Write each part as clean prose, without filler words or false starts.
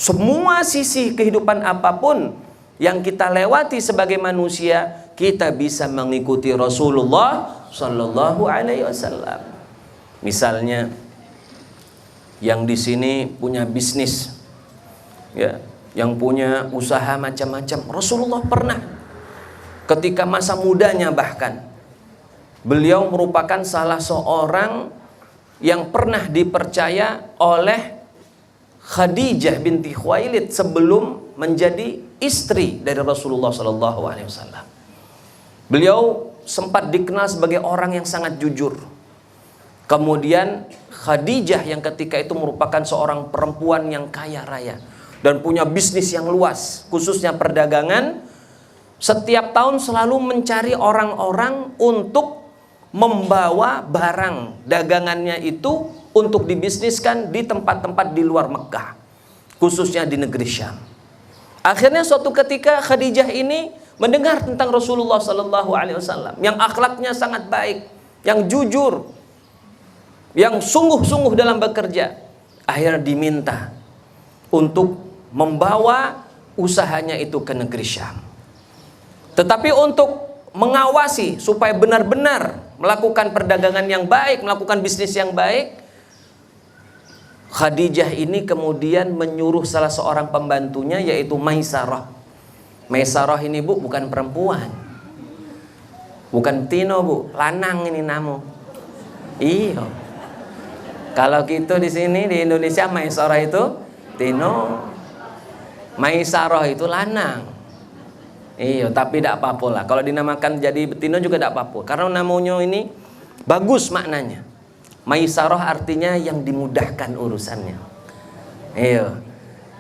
Semua sisi kehidupan apapun yang kita lewati sebagai manusia, kita bisa mengikuti Rasulullah Sallallahu Alaihi Wasallam. Misalnya, yang di sini punya bisnis, ya, yang punya usaha macam-macam. Rasulullah pernah, ketika masa mudanya bahkan, beliau merupakan salah seorang yang pernah dipercaya oleh Khadijah binti Khuwailid sebelum menjadi istri dari Rasulullah Sallallahu Alaihi Wasallam. Beliau sempat dikenal sebagai orang yang sangat jujur. Kemudian Khadijah yang ketika itu merupakan seorang perempuan yang kaya raya dan punya bisnis yang luas, khususnya perdagangan. Setiap tahun selalu mencari orang-orang untuk membawa barang dagangannya itu untuk dibisniskan di tempat-tempat di luar Mekah, khususnya di negeri Syam. Akhirnya suatu ketika Khadijah ini mendengar tentang Rasulullah Sallallahu Alaihi Wasallam yang akhlaknya sangat baik, yang jujur, yang sungguh-sungguh dalam bekerja. Akhirnya diminta untuk membawa usahanya itu ke negeri Syam. Tetapi untuk mengawasi supaya benar-benar melakukan perdagangan yang baik, melakukan bisnis yang baik, Khadijah ini kemudian menyuruh salah seorang pembantunya, yaitu Maisarah. Maisarah ini, Bu, bukan perempuan, bukan Tino, Bu, lanang ini namu. Iya. Kalau gitu di sini di Indonesia Maisarah itu Tino, Maisarah itu lanang. Iya, tapi tidak apa-apa lah. Kalau dinamakan jadi betina juga tidak apa-apa, karena namanya ini bagus maknanya. Maisarah artinya yang dimudahkan urusannya. Iya.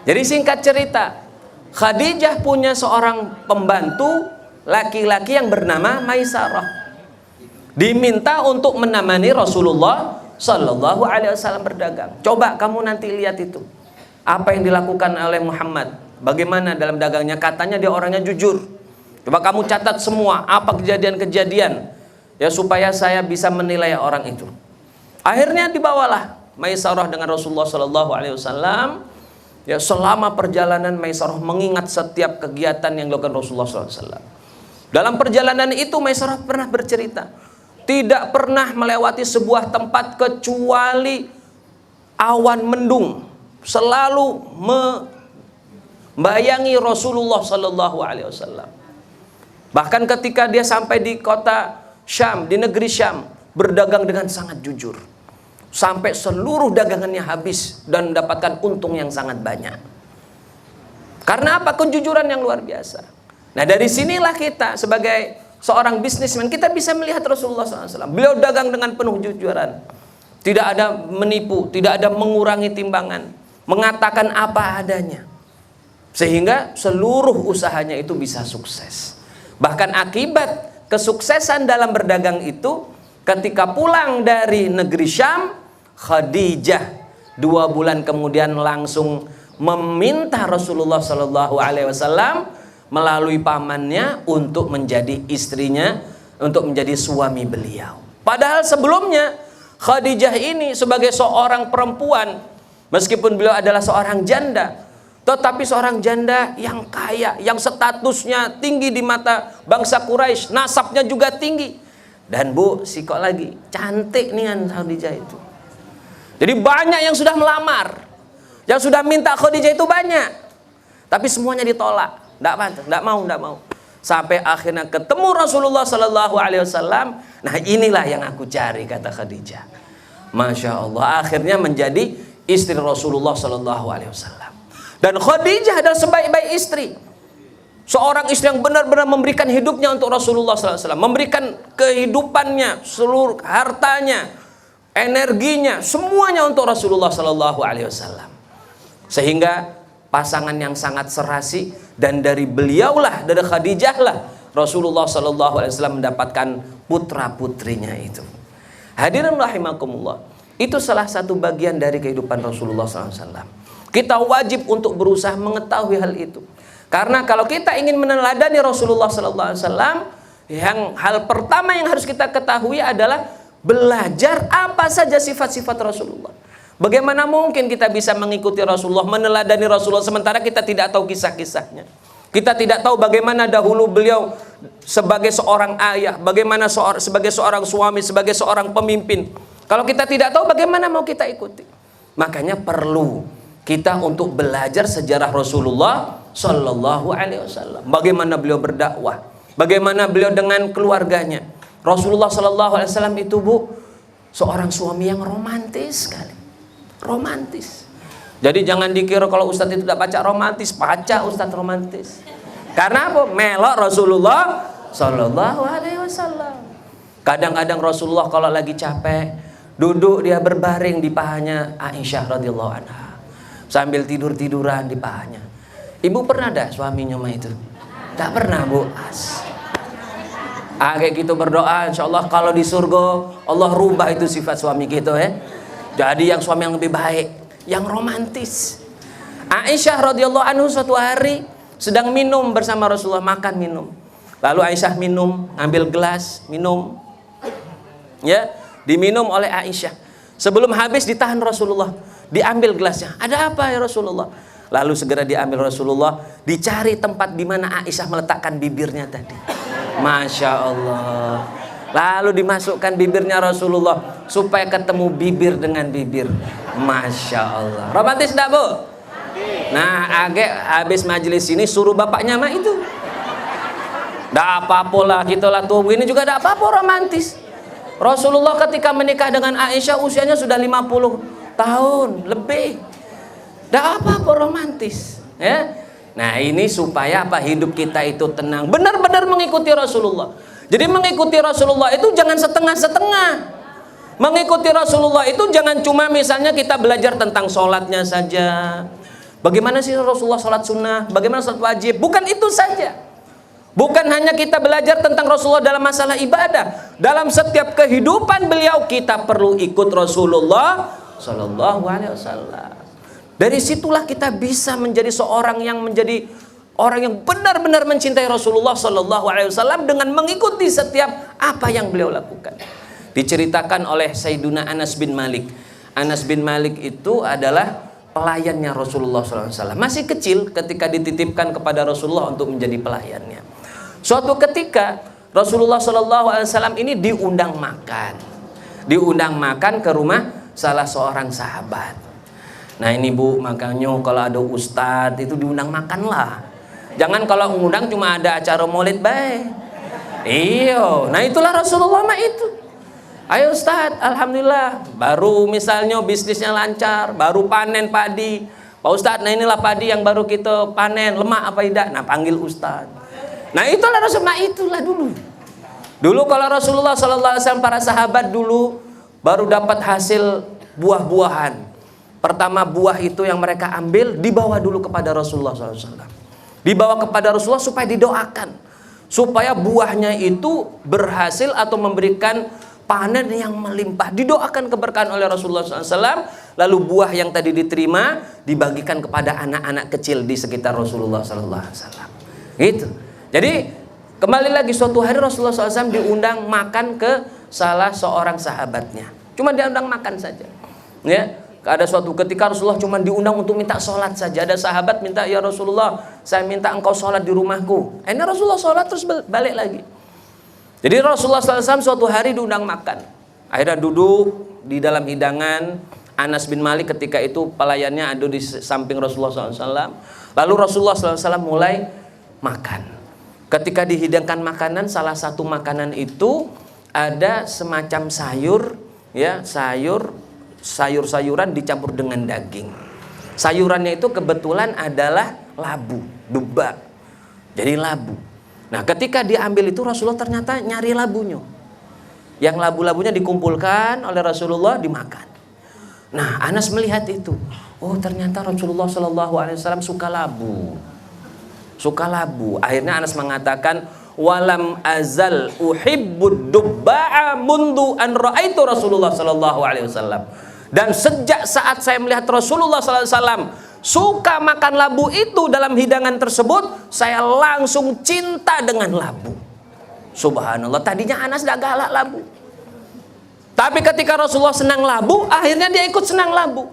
Jadi singkat cerita, Khadijah punya seorang pembantu laki-laki yang bernama Maisarah. Diminta untuk menemani Rasulullah Sallallahu Alaihi Wasallam berdagang. Coba kamu nanti lihat itu, apa yang dilakukan oleh Muhammad. Bagaimana dalam dagangnya, katanya dia orangnya jujur. Coba kamu catat semua apa kejadian-kejadian, ya, supaya saya bisa menilai orang itu. Akhirnya dibawalah Maisarah dengan Rasulullah Sallallahu Alaihi Wasallam. Ya, selama perjalanan Maisarah mengingat setiap kegiatan yang dilakukan Rasulullah Sallallahu Alaihi Wasallam. Dalam perjalanan itu Maisarah pernah bercerita, tidak pernah melewati sebuah tempat kecuali awan mendung selalu membayangi Rasulullah Sallallahu Alaihi Wasallam. Bahkan ketika dia sampai di kota Syam, di negeri Syam, berdagang dengan sangat jujur, sampai seluruh dagangannya habis dan mendapatkan untung yang sangat banyak. Karena apa? Kejujuran yang luar biasa. Nah, dari sinilah kita sebagai seorang bisnismen, kita bisa melihat Rasulullah SAW. Beliau dagang dengan penuh kejujuran, tidak ada menipu, tidak ada mengurangi timbangan, mengatakan apa adanya, sehingga seluruh usahanya itu bisa sukses. Bahkan akibat kesuksesan dalam berdagang itu, ketika pulang dari negeri Syam, Khadijah 2 bulan kemudian langsung meminta Rasulullah Sallallahu Alaihi Wasallam melalui pamannya untuk menjadi istrinya, untuk menjadi suami beliau. Padahal sebelumnya Khadijah ini sebagai seorang perempuan, meskipun beliau adalah seorang janda, tetapi seorang janda yang kaya, yang statusnya tinggi di mata bangsa Quraisy, nasabnya juga tinggi. Dan Bu, sikok lagi, cantik nih kan Khadijah itu. Jadi banyak yang sudah melamar, yang sudah minta Khadijah itu banyak, tapi semuanya ditolak. Tidak mau. Sampai akhirnya ketemu Rasulullah Sallallahu Alaihi Wasallam. Nah, inilah yang aku cari, kata Khadijah. Masya Allah, akhirnya menjadi istri Rasulullah Sallallahu Alaihi Wasallam. Dan Khadijah adalah sebaik-baik istri, seorang istri yang benar-benar memberikan hidupnya untuk Rasulullah SAW, memberikan kehidupannya, seluruh hartanya, energinya, semuanya untuk Rasulullah SAW. Sehingga pasangan yang sangat serasi, dan dari beliaulah, dari Khadijah lah, Rasulullah SAW mendapatkan putra-putrinya itu. Hadirin rahimakumullah, itu salah satu bagian dari kehidupan Rasulullah SAW. Kita wajib untuk berusaha mengetahui hal itu. Karena kalau kita ingin meneladani Rasulullah SAW, hal pertama yang harus kita ketahui adalah belajar apa saja sifat-sifat Rasulullah. Bagaimana mungkin kita bisa mengikuti Rasulullah, meneladani Rasulullah, sementara kita tidak tahu kisah-kisahnya. Kita tidak tahu bagaimana dahulu beliau sebagai seorang ayah, bagaimana sebagai seorang suami, sebagai seorang pemimpin. Kalau kita tidak tahu, bagaimana mau kita ikuti? Makanya perlu kita untuk belajar sejarah Rasulullah Sallallahu Alaihi Wasallam. Bagaimana beliau berdakwah, bagaimana beliau dengan keluarganya. Rasulullah Sallallahu Alaihi Wasallam itu, Bu, seorang suami yang romantis sekali. Romantis. Jadi jangan dikira kalau Ustadz itu tidak baca romantis, baca Ustadz romantis. Karena apa? Melok Rasulullah Sallallahu Alaihi Wasallam. Kadang-kadang Rasulullah kalau lagi capek, duduk dia berbaring di pahanya Aisyah radhiyallahu anha, sambil tidur-tiduran di pahanya. Ibu pernah dah suaminya mah itu? Tak pernah, Bu. Kayak gitu berdoa, insya Allah kalau di surga Allah rubah itu sifat suami gitu ya. Jadi yang suami yang lebih baik, yang romantis. Aisyah radhiyallahu anhu suatu hari sedang minum bersama Rasulullah, makan minum. Lalu Aisyah minum, ambil gelas, minum. Ya, diminum oleh Aisyah. Sebelum habis ditahan Rasulullah, diambil gelasnya. Ada apa ya Rasulullah? Lalu segera diambil Rasulullah, dicari tempat di mana Aisyah meletakkan bibirnya tadi. Masya Allah. Lalu dimasukkan bibirnya Rasulullah supaya ketemu bibir dengan bibir. Masya Allah. Romantis enggak, Bu? Nah, habis majelis ini suruh bapaknya mah itu. Enggak apa-apa lah, kita lah tuh ini juga enggak apa-apa romantis. Rasulullah ketika menikah dengan Aisyah usianya sudah 50 tahun lebih. Enggak apa-apa romantis, ya. Nah, ini supaya apa? Hidup kita itu tenang, benar-benar mengikuti Rasulullah. Jadi mengikuti Rasulullah itu jangan setengah-setengah. Mengikuti Rasulullah itu jangan cuma misalnya kita belajar tentang sholatnya saja. Bagaimana sih Rasulullah sholat sunnah, bagaimana sholat wajib. Bukan itu saja. Bukan hanya kita belajar tentang Rasulullah dalam masalah ibadah. Dalam setiap kehidupan beliau kita perlu ikut Rasulullah Sallallahu Alaihi Wasallam. Dari situlah kita bisa menjadi seorang yang menjadi orang yang benar-benar mencintai Rasulullah Sallallahu Alaihi Wasallam dengan mengikuti setiap apa yang beliau lakukan. Diceritakan oleh Sayyiduna Anas bin Malik. Anas bin Malik itu adalah pelayannya Rasulullah Sallallahu Alaihi Wasallam. Masih kecil ketika dititipkan kepada Rasulullah untuk menjadi pelayannya. Suatu ketika Rasulullah Sallallahu Alaihi Wasallam ini diundang makan ke rumah salah seorang sahabat. Nah ini, Bu, makanya kalau ada ustadz itu diundang makan lah. Jangan kalau mengundang cuma ada acara maulid baik. Iya, nah itulah Rasulullah mah itu. Ayo Ustadz, alhamdulillah, baru misalnya bisnisnya lancar, baru panen padi. Pak Ustadz, nah inilah padi yang baru kita panen, lemak apa tidak? Nah panggil Ustadz. Nah itulah Rasulullah, itulah dulu. Dulu kalau Rasulullah SAW, para sahabat dulu baru dapat hasil buah-buahan. Pertama buah itu yang mereka ambil dibawa dulu kepada Rasulullah SAW. Dibawa kepada Rasulullah supaya didoakan, supaya buahnya itu berhasil atau memberikan panen yang melimpah. Didoakan keberkahan oleh Rasulullah SAW. Lalu buah yang tadi diterima dibagikan kepada anak-anak kecil di sekitar Rasulullah SAW. Gitu. Jadi kembali lagi suatu hari Rasulullah SAW diundang makan ke salah seorang sahabatnya. Cuma diundang makan saja. Ya. Ada suatu ketika Rasulullah cuma diundang untuk minta sholat saja. Ada sahabat minta, ya Rasulullah, saya minta engkau sholat di rumahku. Ini Rasulullah sholat terus balik lagi. Jadi Rasulullah SAW suatu hari diundang makan. Akhirnya duduk di dalam hidangan. Anas bin Malik ketika itu pelayannya ada di samping Rasulullah SAW. Lalu Rasulullah SAW mulai makan. Ketika dihidangkan makanan, salah satu makanan itu ada semacam sayur, ya, sayur-sayuran dicampur dengan daging. Sayurannya itu kebetulan adalah labu, duba. Jadi labu. Nah, ketika diambil itu Rasulullah ternyata nyari labunya. Yang labu-labunya dikumpulkan oleh Rasulullah dimakan. Nah, Anas melihat itu. Oh, ternyata Rasulullah SAW suka labu. Suka labu. Akhirnya Anas mengatakan, walam azal uhibbud dubba'a mundu an ra'aitu Rasulullah SAW. Dan sejak saat saya melihat Rasulullah SAW suka makan labu itu dalam hidangan tersebut, saya langsung cinta dengan labu. Subhanallah, tadinya Anas tidak galak labu. Tapi ketika Rasulullah senang labu, akhirnya dia ikut senang labu.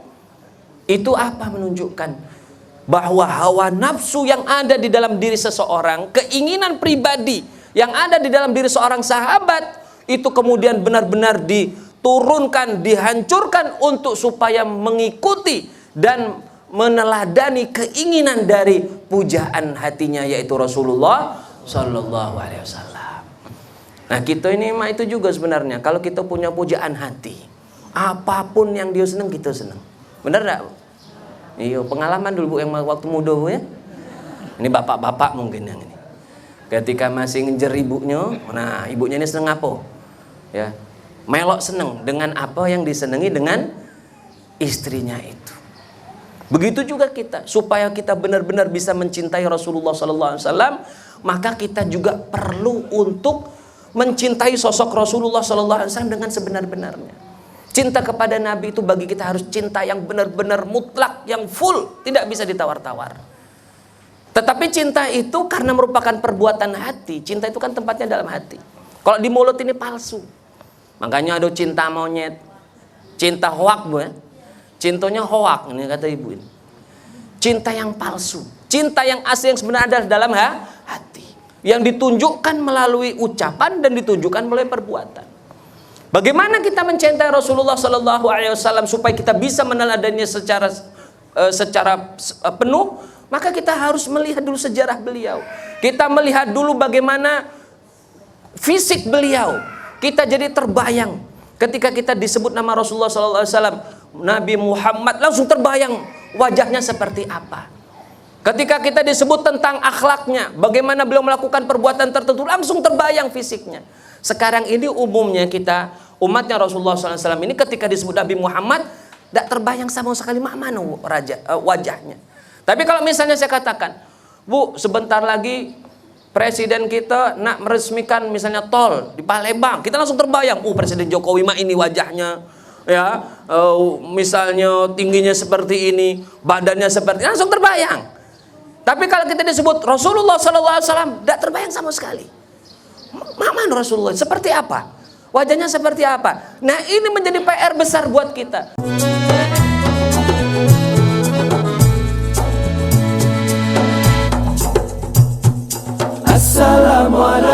Itu apa menunjukkan? Bahwa hawa nafsu yang ada di dalam diri seseorang, keinginan pribadi yang ada di dalam diri seorang sahabat, itu kemudian benar-benar diturunkan, dihancurkan untuk supaya mengikuti dan meneladani keinginan dari pujaan hatinya, yaitu Rasulullah Shallallahu Alaihi Wasallam. Nah, kita ini mah itu juga sebenarnya. Kalau kita punya pujaan hati, apapun yang dia senang kita senang. Benar enggak? Iya, pengalaman dulu Bu yang waktu muda Bu ya. Ini bapak-bapak mungkin yang ini. Ketika masih ngejar ibunya, nah ibunya ini senang apa? Ya, melok senang dengan apa yang disenangi dengan istrinya itu. Begitu juga kita, supaya kita benar-benar bisa mencintai Rasulullah SAW, maka kita juga perlu untuk mencintai sosok Rasulullah SAW dengan sebenar-benarnya. Cinta kepada Nabi itu bagi kita harus cinta yang benar-benar mutlak, yang full, tidak bisa ditawar-tawar. Tetapi cinta itu karena merupakan perbuatan hati. Cinta itu kan tempatnya dalam hati. Kalau di mulut ini palsu. Makanya ada cinta monyet, cinta hoak Bu ya. Cintanya hoak, ini kata ibu ini. Cinta yang palsu, cinta yang asli yang sebenarnya ada dalam hati, yang ditunjukkan melalui ucapan dan ditunjukkan melalui perbuatan. Bagaimana kita mencintai Rasulullah Sallallahu Alaihi Wasallam supaya kita bisa meneladaninya secara penuh? Maka kita harus melihat dulu sejarah beliau. Kita melihat dulu bagaimana fisik beliau. Kita jadi terbayang ketika kita disebut nama Rasulullah Sallallahu Alaihi Wasallam, Nabi Muhammad, langsung terbayang wajahnya seperti apa. Ketika kita disebut tentang akhlaknya, bagaimana beliau melakukan perbuatan tertentu, langsung terbayang fisiknya. Sekarang ini umumnya kita, umatnya Rasulullah SAW ini ketika disebut Nabi Muhammad, tidak terbayang sama sekali mana wajahnya. Tapi kalau misalnya saya katakan, Bu, sebentar lagi presiden kita nak meresmikan misalnya tol di Palembang, kita langsung terbayang, Presiden Jokowi mah ini wajahnya, ya, misalnya tingginya seperti ini, badannya seperti ini, langsung terbayang. Tapi kalau kita disebut Rasulullah SAW, tidak terbayang sama sekali. Mana Rasulullah? Seperti apa? Wajahnya seperti apa? Nah, ini menjadi PR besar buat kita. Assalamualaikum.